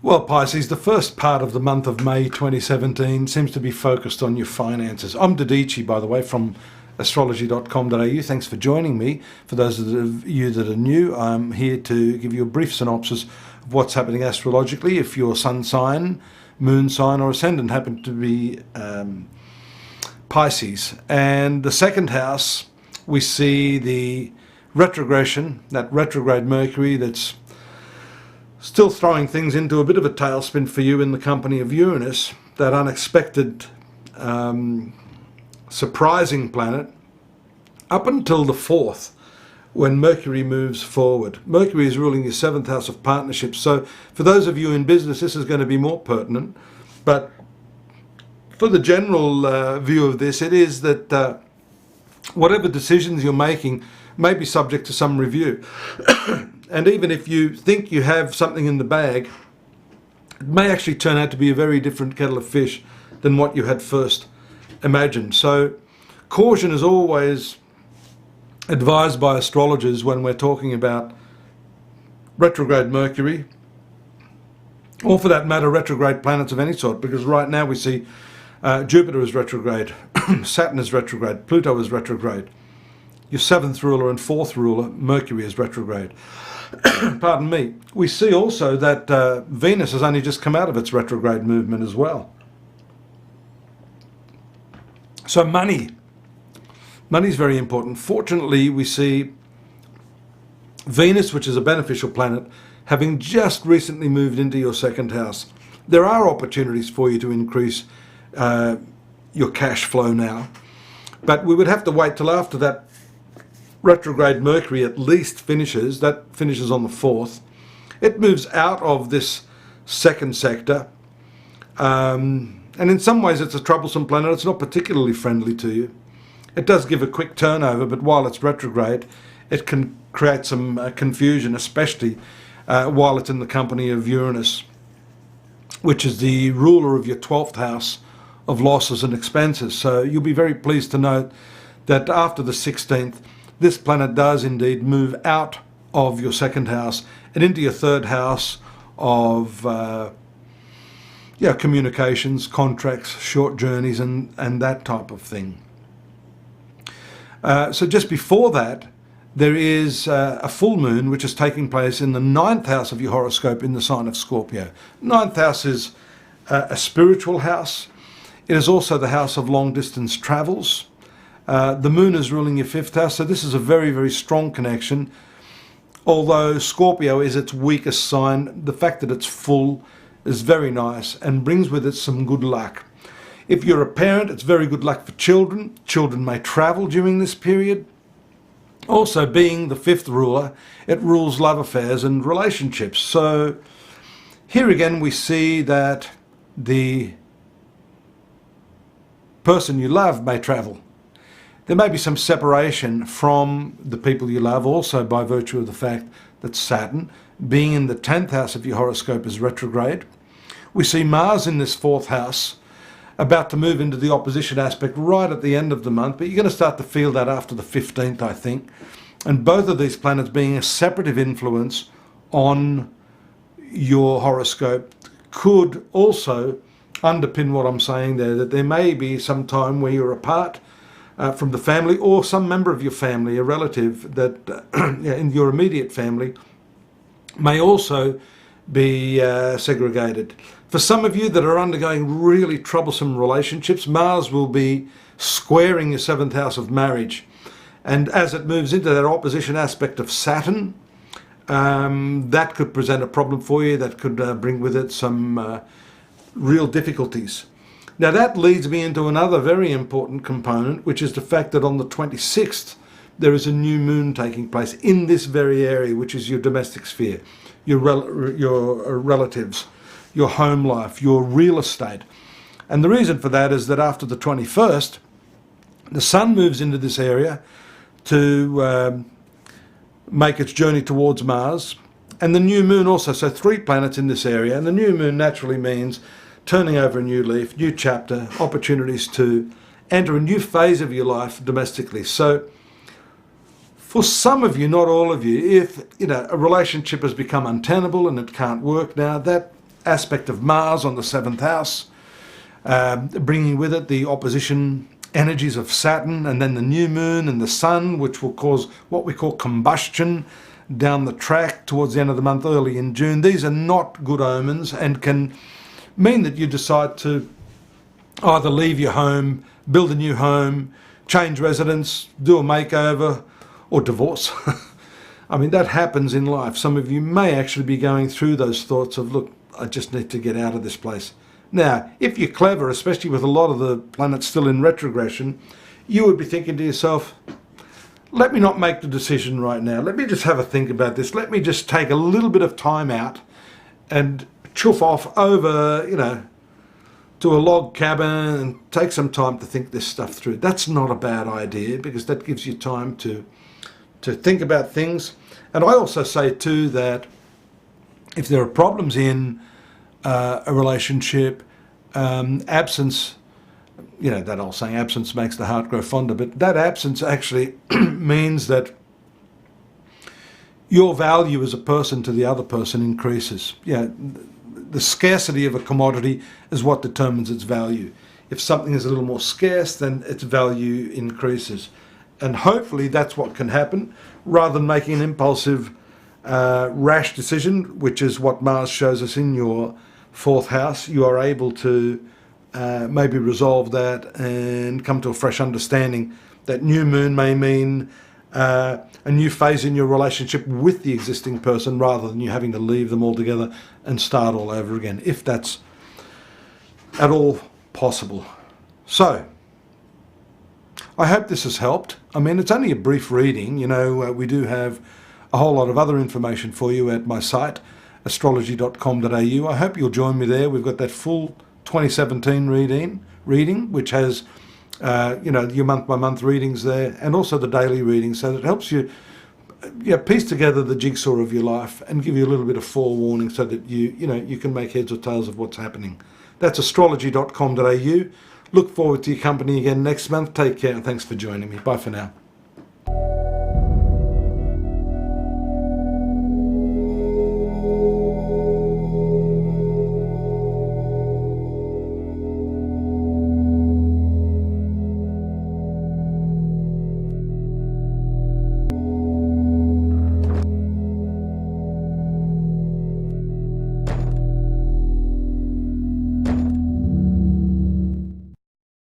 Well, Pisces, the first part of the month of May 2017 seems to be focused on your finances. I'm Dadhichi, by the way, from astrology.com.au. Thanks for joining me. For those of you that are new, I'm here to give you a brief synopsis of what's happening astrologically. If your sun sign, moon sign or ascendant happen to be Pisces. And the second house, we see the retrogression, that retrograde Mercury that's still throwing things into a bit of a tailspin for you in the company of Uranus, that unexpected, surprising planet, up until the 4th, when Mercury moves forward. Mercury is ruling your 7th house of partnerships. So for those of you in business, this is going to be more pertinent. But for the general view of this, it is that whatever decisions you're making may be subject to some review. And even if you think you have something in the bag, it may actually turn out to be a very different kettle of fish than what you had first imagined. So caution is always advised by astrologers when we're talking about retrograde Mercury, or for that matter, retrograde planets of any sort, because right now we see Jupiter is retrograde, Saturn is retrograde, Pluto is retrograde. Your 7th ruler and 4th ruler, Mercury, is retrograde. Pardon me. We see also that Venus has only just come out of its retrograde movement as well. So money is very important. Fortunately, we see Venus, which is a beneficial planet, having just recently moved into your 2nd house. There are opportunities for you to increase your cash flow now, but we would have to wait till after that retrograde Mercury at least finishes. That finishes on the 4th. It moves out of this 2nd sector, and in some ways it's a troublesome planet. It's not particularly friendly to you. It does give a quick turnover, but while it's retrograde, it can create some confusion, especially while it's in the company of Uranus, which is the ruler of your 12th house of losses and expenses. So you'll be very pleased to note that after the 16th, this planet does indeed move out of your 2nd house and into your 3rd house of communications, contracts, short journeys, and that type of thing. So just before that, there is a full moon which is taking place in the 9th house of your horoscope in the sign of Scorpio. 9th house is a spiritual house. It is also the house of long distance travels. The moon is ruling your 5th house, so this is a very, very strong connection. Although Scorpio is its weakest sign, the fact that it's full is very nice and brings with it some good luck. If you're a parent, it's very good luck for children. Children may travel during this period. Also, being the 5th ruler, it rules love affairs and relationships. So here again we see that the person you love may travel. There may be some separation from the people you love, also by virtue of the fact that Saturn, being in the 10th house of your horoscope, is retrograde. We see Mars in this 4th house, about to move into the opposition aspect right at the end of the month, but you're going to start to feel that after the 15th, I think. And both of these planets being a separative influence on your horoscope could also underpin what I'm saying there, that there may be some time where you're apart from the family, or some member of your family, a relative that in your immediate family, may also be segregated. For some of you that are undergoing really troublesome relationships, Mars will be squaring your 7th house of marriage. And as it moves into that opposition aspect of Saturn, that could present a problem for you, that could bring with it some real difficulties. Now that leads me into another very important component, which is the fact that on the 26th, there is a new moon taking place in this very area, which is your domestic sphere, your relatives, your home life, your real estate. And the reason for that is that after the 21st, the sun moves into this area to make its journey towards Mars, and the new moon also, so 3 planets in this area, and the new moon naturally means turning over a new leaf, new chapter, opportunities to enter a new phase of your life domestically. So for some of you, not all of you, if a relationship has become untenable and it can't work now, that aspect of Mars on the 7th house, bringing with it the opposition energies of Saturn, and then the new moon and the sun, which will cause what we call combustion down the track towards the end of the month, early in June. These are not good omens and can mean that you decide to either leave your home, build a new home, change residence, do a makeover, or divorce. I mean, that happens in life. Some of you may actually be going through those thoughts of, look, I just need to get out of this place. Now, if you're clever, especially with a lot of the planets still in retrogression, you would be thinking to yourself, let me not make the decision right now. Let me just have a think about this. Let me just take a little bit of time out and chuff off over, to a log cabin and take some time to think this stuff through. That's not a bad idea, because that gives you time to think about things. And I also say too that if there are problems in a relationship, absence, that old saying, absence makes the heart grow fonder, but that absence actually means that your value as a person to the other person increases. The scarcity of a commodity is what determines its value. If something is a little more scarce, then its value increases. And hopefully that's what can happen, rather than making an impulsive, rash decision, which is what Mars shows us in your 4th house. You are able to maybe resolve that and come to a fresh understanding that new moon may mean a new phase in your relationship with the existing person, rather than you having to leave them altogether and start all over again, if that's at all possible. So, I hope this has helped. I mean, it's only a brief reading. We do have a whole lot of other information for you at my site, astrology.com.au. I hope you'll join me there. We've got that full 2017 reading, which has your month-by-month readings there, and also the daily readings, so that it helps you piece together the jigsaw of your life and give you a little bit of forewarning, so that you can make heads or tails of what's happening. That's astrology.com.au. Look forward to your company again next month. Take care, and thanks for joining me. Bye for now.